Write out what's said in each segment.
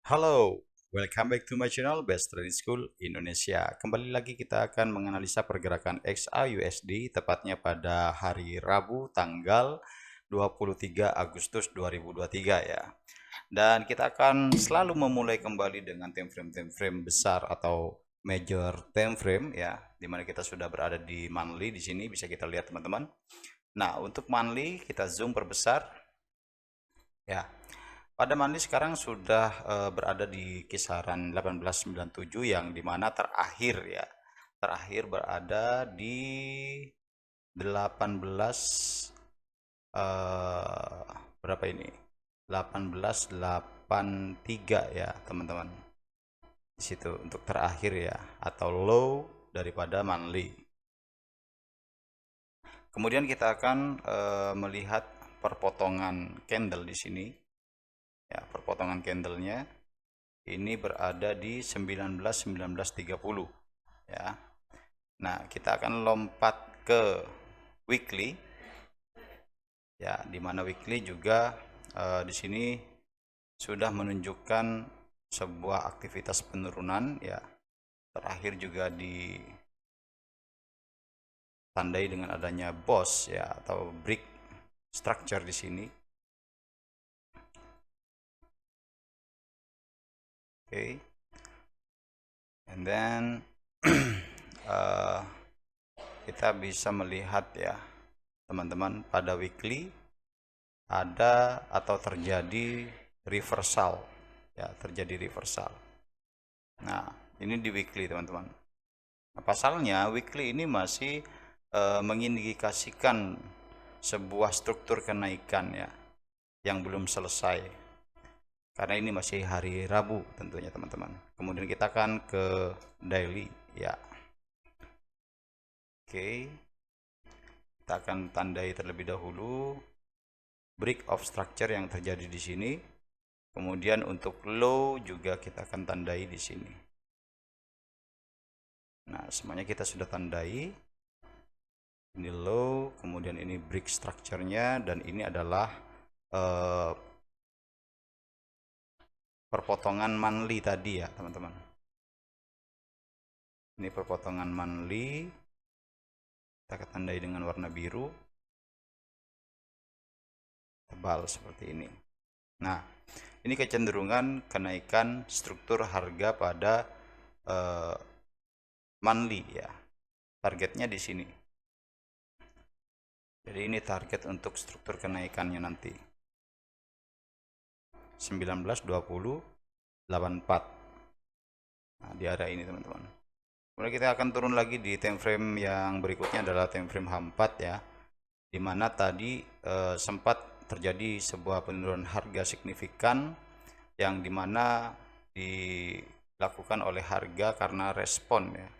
Halo, welcome back to my channel Best Trading School Indonesia. Kembali lagi kita akan menganalisa pergerakan XAUSD tepatnya pada hari Rabu tanggal 23 Agustus 2023 ya. Dan kita akan selalu memulai kembali dengan time frame besar atau major time frame ya, dimana kita sudah berada di monthly di sini bisa kita lihat teman-teman. Nah, untuk monthly kita zoom perbesar ya. Pada monthly sekarang sudah berada di kisaran 1897 yang dimana terakhir ya. Terakhir berada di 18 eh, berapa ini? 1883 ya, teman-teman. Di situ untuk terakhir ya atau low daripada monthly. Kemudian kita akan melihat perpotongan candle di sini. Ya, perpotongan candlenya ini berada di 19.1930 ya. Nah, kita akan lompat ke weekly ya, di mana weekly juga di sini sudah menunjukkan sebuah aktivitas penurunan ya. Terakhir juga ditandai dengan adanya boss ya atau brick structure di sini. Oke. And then kita bisa melihat ya teman-teman pada weekly ada atau terjadi reversal ya, terjadi reversal. Nah, ini di weekly teman-teman. Nah, pasalnya weekly ini masih mengindikasikan sebuah struktur kenaikan ya yang belum selesai karena ini masih hari Rabu tentunya teman-teman. Kemudian kita akan ke daily ya. Oke, kita akan tandai terlebih dahulu break of structure yang terjadi di sini. Kemudian untuk low juga kita akan tandai di sini. Nah, semuanya kita sudah tandai. Ini low, kemudian ini break structure-nya dan ini adalah perpotongan monthly tadi ya, teman-teman. Ini perpotongan monthly. Kita akan tandai dengan warna biru. Tebal seperti ini. Nah, ini kecenderungan kenaikan struktur harga pada monthly ya. Targetnya di sini. Jadi ini target untuk struktur kenaikannya nanti. 19.20.84. Nah, di area ini teman-teman. Kemudian kita akan turun lagi di time frame yang berikutnya adalah time frame H4 ya. Dimana tadi sempat terjadi sebuah penurunan harga signifikan yang dimana dilakukan oleh harga karena respon ya.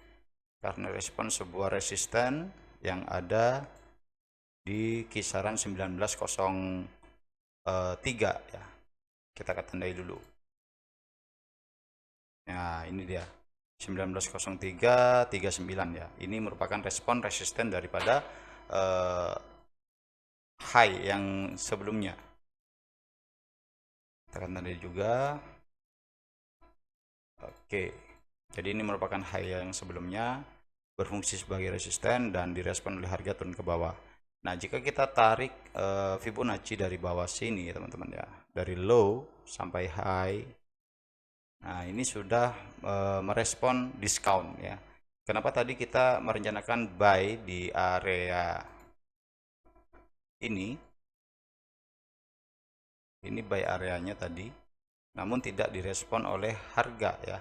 Karena respon sebuah resisten yang ada di kisaran 19.03 ya. Kita akan tandai dulu. Nah, ini dia 19.03.39 ya. Ini merupakan respon resisten daripada high yang sebelumnya. Kita akan tandai juga. Oke. Jadi ini merupakan high yang sebelumnya berfungsi sebagai resisten dan direspon oleh harga turun ke bawah. Nah, jika kita tarik Fibonacci dari bawah sini ya teman-teman ya, dari low sampai high. Nah, ini sudah merespon discount ya. Kenapa tadi kita merencanakan buy di area ini? Ini buy areanya tadi, namun tidak direspon oleh harga ya.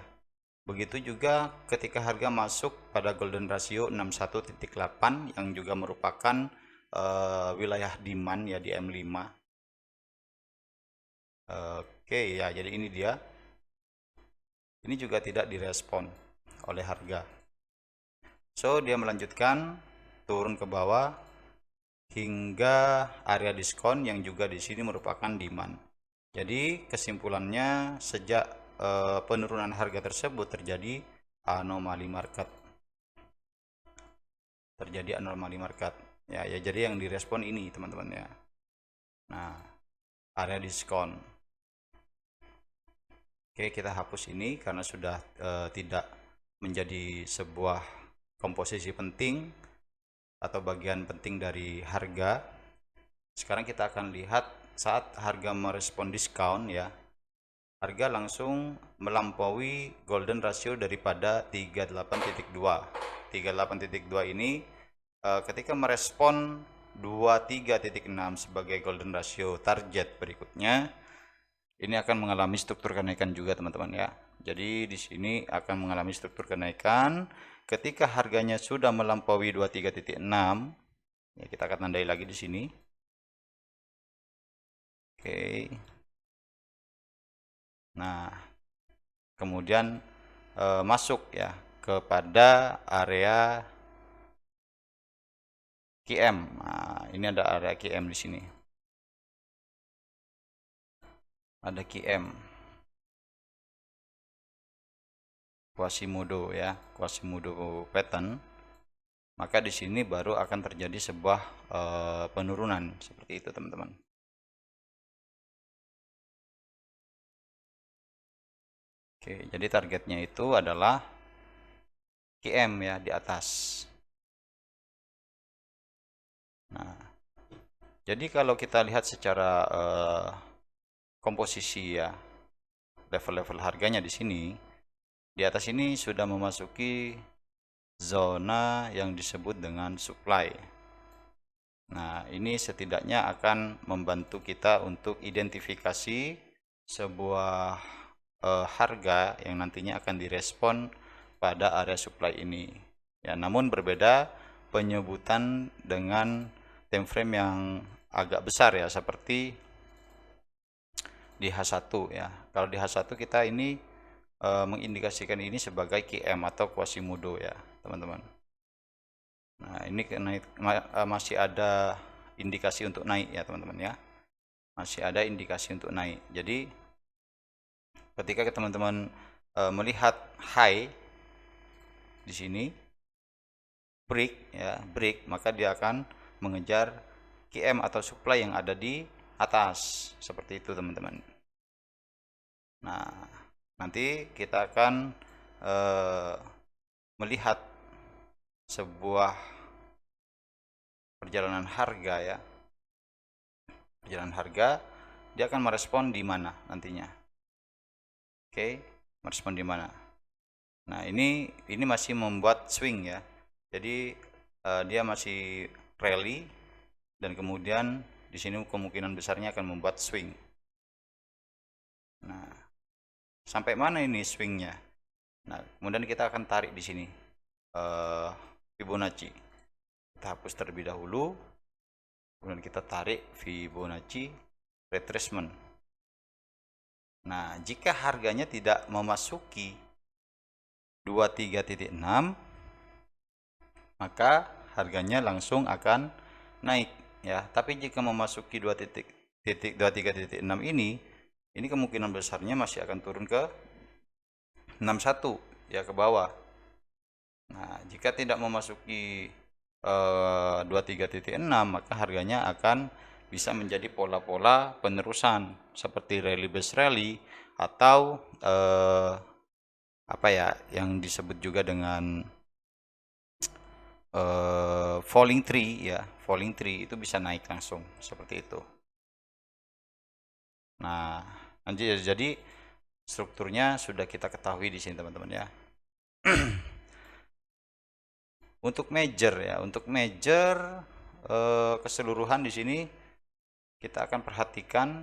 Begitu juga ketika harga masuk pada golden ratio 61.8 yang juga merupakan wilayah demand ya di M5. Oke ya, jadi ini dia. Ini juga tidak direspon oleh harga. So, dia melanjutkan turun ke bawah hingga area diskon yang juga di sini merupakan demand. Jadi, kesimpulannya sejak penurunan harga tersebut terjadi anomali market. Terjadi anomali market. Ya, jadi yang direspon ini, teman-teman ya. Nah, area diskon. Oke, kita hapus ini karena sudah tidak menjadi sebuah komposisi penting atau bagian penting dari harga. Sekarang kita akan lihat saat harga merespon diskon ya, harga langsung melampaui golden ratio daripada 38.2. 38.2 ini ketika merespon 23.6 sebagai golden ratio target berikutnya, ini akan mengalami struktur kenaikan juga teman-teman ya. Jadi di sini akan mengalami struktur kenaikan ketika harganya sudah melampaui 23.6. Ya, kita akan tandai lagi di sini. Oke. Nah, kemudian masuk ya kepada area QM. Nah, ini ada area QM di sini. Ada QM. Quasimodo ya, Quasimodo pattern. Maka di sini baru akan terjadi sebuah penurunan seperti itu, teman-teman. Oke, jadi targetnya itu adalah QM ya di atas. Nah, jadi kalau kita lihat secara komposisi ya, level-level harganya di sini, di atas ini sudah memasuki zona yang disebut dengan supply. Nah, ini setidaknya akan membantu kita untuk identifikasi sebuah harga yang nantinya akan direspon pada area supply ini. Ya, namun berbeda penyebutan dengan time frame yang agak besar ya, seperti di H1 ya. Kalau di H1 kita ini mengindikasikan ini sebagai QM atau Quasimodo ya, teman-teman. Nah, ini masih ada indikasi untuk naik ya, teman-teman ya. Masih ada indikasi untuk naik. Jadi ketika teman-teman melihat high di sini break ya, break, maka dia akan mengejar QM atau supply yang ada di atas seperti itu, teman-teman. Nah, nanti kita akan melihat sebuah perjalanan harga ya. Perjalanan harga dia akan merespon di mana nantinya. Oke, merespon di mana? Nah, ini masih membuat swing ya. Jadi dia masih rally dan kemudian di sini kemungkinan besarnya akan membuat swing. Nah, sampai mana ini swingnya? Nah, kemudian kita akan tarik di sini Fibonacci. Kita hapus terlebih dahulu. Kemudian kita tarik Fibonacci retracement. Nah, jika harganya tidak memasuki 23.6, maka harganya langsung akan naik ya. Tapi jika memasuki 23.6 ini kemungkinan besarnya masih akan turun ke 61 ya, ke bawah. Nah, jika tidak memasuki 23.6, maka harganya akan bisa menjadi pola-pola penerusan seperti rally base rally atau apa ya yang disebut juga dengan falling tree ya. Falling tree itu bisa naik langsung seperti itu. Nah, nanti jadi strukturnya sudah kita ketahui di sini, teman-teman ya. Untuk major ya, untuk major keseluruhan di sini kita akan perhatikan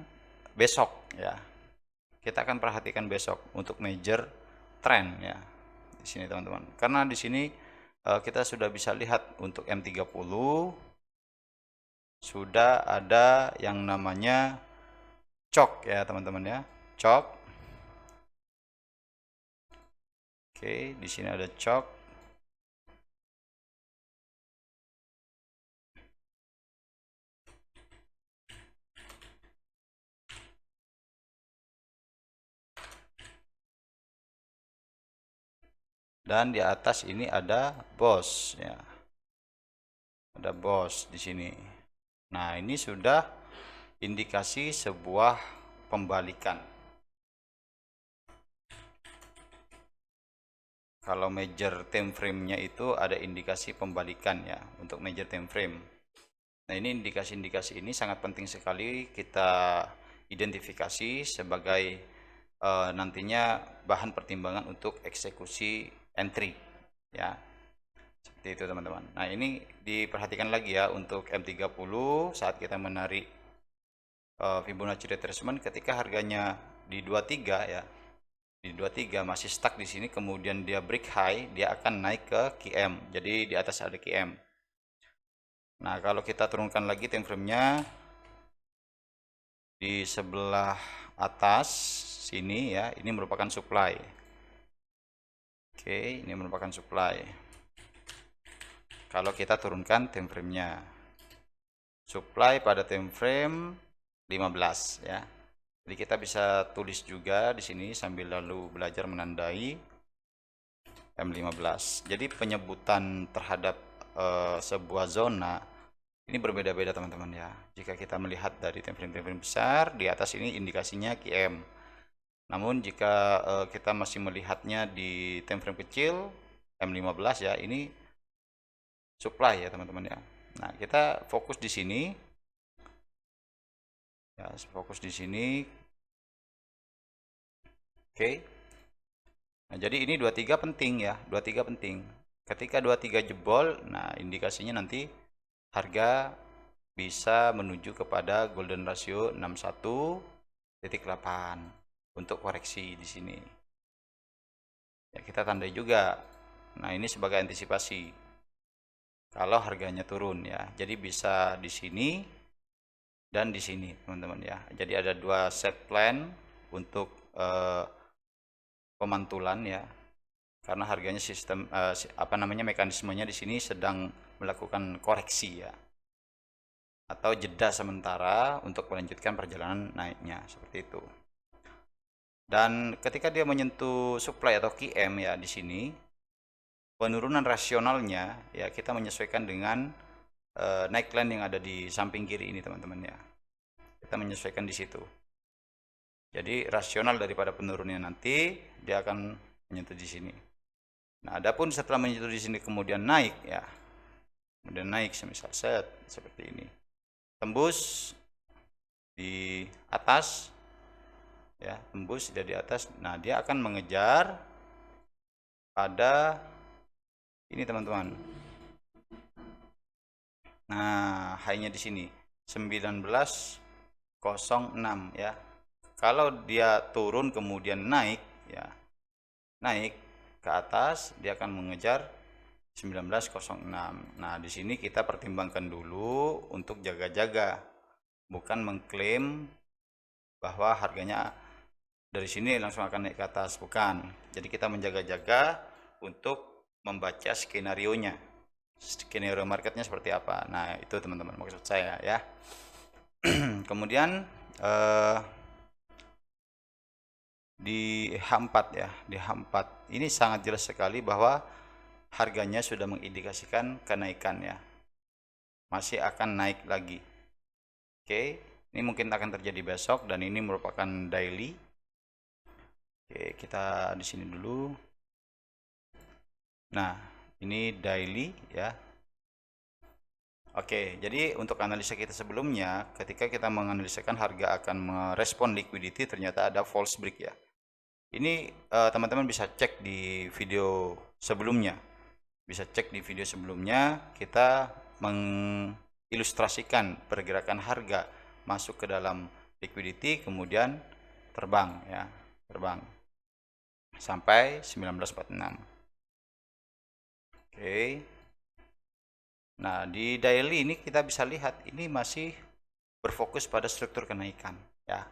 besok ya. Kita akan perhatikan besok untuk major trend ya di sini, teman-teman. Karena di sini kita sudah bisa lihat untuk M30 sudah ada yang namanya cok ya, teman-teman ya. Cok. Oke, di sini ada cok. Dan di atas ini ada boss ya. Ada boss di sini. Nah, ini sudah indikasi sebuah pembalikan. kalau major time frame-nya itu ada indikasi pembalikan ya untuk major time frame. Nah, ini indikasi-indikasi ini sangat penting sekali kita identifikasi sebagai nantinya bahan pertimbangan untuk eksekusi entry ya. Seperti itu teman-teman. Nah, ini diperhatikan lagi ya untuk M30 saat kita menarik Fibonacci retracement ketika harganya di 23 ya. Di 23 masih stuck di sini, kemudian dia break high, dia akan naik ke QM. Jadi di atas ada QM. Nah, kalau kita turunkan lagi time frame-nya di sebelah atas sini ya, ini merupakan supply. Oke, ini merupakan supply. Kalau kita turunkan time frame-nya. Supply pada time frame 15 ya. Jadi kita bisa tulis juga di sini sambil lalu belajar menandai M15. Jadi penyebutan terhadap sebuah zona ini berbeda-beda teman-teman ya. Jika kita melihat dari time frame besar, di atas ini indikasinya QM. Namun jika kita masih melihatnya di time frame kecil M15 ya, ini supply ya teman-teman ya. Nah, kita fokus di sini. Ya, fokus di sini. Oke. Nah, jadi ini 23 penting ya, 23 penting. Ketika 23 jebol, nah indikasinya nanti harga bisa menuju kepada golden ratio 61.8 untuk koreksi di sini. Ya, kita tandai juga. Nah, ini sebagai antisipasi kalau harganya turun ya. Jadi bisa di sini dan di sini, teman-teman ya. Jadi ada dua set plan untuk pemantulan ya. Karena harganya sistem mekanismenya di sini sedang melakukan koreksi ya, atau jeda sementara untuk melanjutkan perjalanan naiknya seperti itu. Dan ketika dia menyentuh supply atau QM ya di sini, penurunan rasionalnya ya kita menyesuaikan dengan naik line yang ada di samping kiri ini teman-teman ya. Kita menyesuaikan di situ. Jadi rasional daripada penurunannya nanti dia akan menyentuh di sini. Nah, adapun setelah menyentuh di sini kemudian naik ya. Kemudian naik semisal set seperti ini. Tembus di atas ya, tembus dia di atas. Nah, dia akan mengejar pada ini teman-teman. Nah, high-nya di sini 19.06 ya. Kalau dia turun kemudian naik ya. Naik ke atas, dia akan mengejar 19.06. Nah, di sini kita pertimbangkan dulu untuk jaga-jaga, bukan mengklaim bahwa harganya dari sini langsung akan naik ke atas, bukan. Jadi kita menjaga-jaga untuk membaca skenario-nya. Skenario marketnya seperti apa. Nah, itu teman-teman maksud saya ya. Kemudian di H4 ya, di H4 ini sangat jelas sekali bahwa harganya sudah mengindikasikan kenaikan ya, masih akan naik lagi. Oke, ini mungkin akan terjadi besok dan ini merupakan daily. Oke, kita di sini dulu. Nah, ini daily ya. Oke, jadi untuk analisa kita sebelumnya, ketika kita menganalisakan harga akan merespon liquidity, ternyata ada false break ya. Ini teman-teman bisa cek di video sebelumnya. Bisa cek di video sebelumnya, kita mengilustrasikan pergerakan harga masuk ke dalam liquidity, kemudian terbang ya, terbang sampai 1946. Oke. Nah, di daily ini kita bisa lihat ini masih berfokus pada struktur kenaikan ya.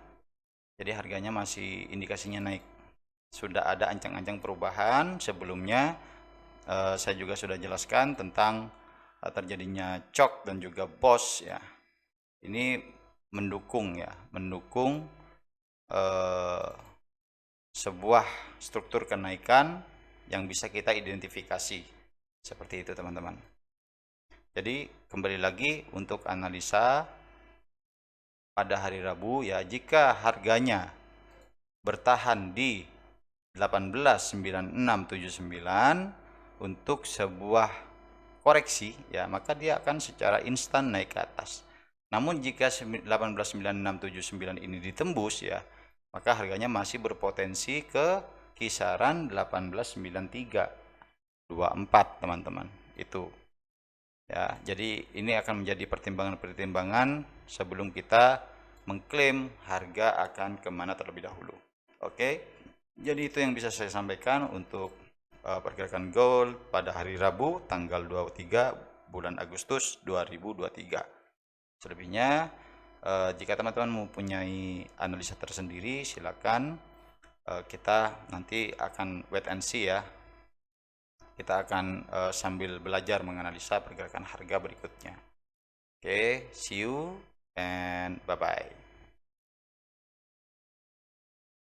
Jadi harganya masih indikasinya naik. Sudah ada ancang-ancang perubahan sebelumnya. Saya juga sudah jelaskan tentang terjadinya COC dan juga BOS ya. Ini mendukung ya, mendukung sebuah struktur kenaikan yang bisa kita identifikasi. Seperti itu teman-teman. Jadi kembali lagi untuk analisa pada hari Rabu ya, jika harganya bertahan di 189679 untuk sebuah koreksi ya, maka dia akan secara instan naik ke atas. Namun jika 189679 ini ditembus ya, maka harganya masih berpotensi ke kisaran 189324 teman-teman. Itu ya, jadi ini akan menjadi pertimbangan-pertimbangan sebelum kita mengklaim harga akan kemana terlebih dahulu. Oke, jadi itu yang bisa saya sampaikan untuk pergerakan gold pada hari Rabu tanggal 23 bulan Agustus 2023. Selebihnya jika teman-teman mempunyai analisa tersendiri, silakan kita nanti akan wait and see ya. Kita akan sambil belajar menganalisa pergerakan harga berikutnya. Oke, see you and bye-bye.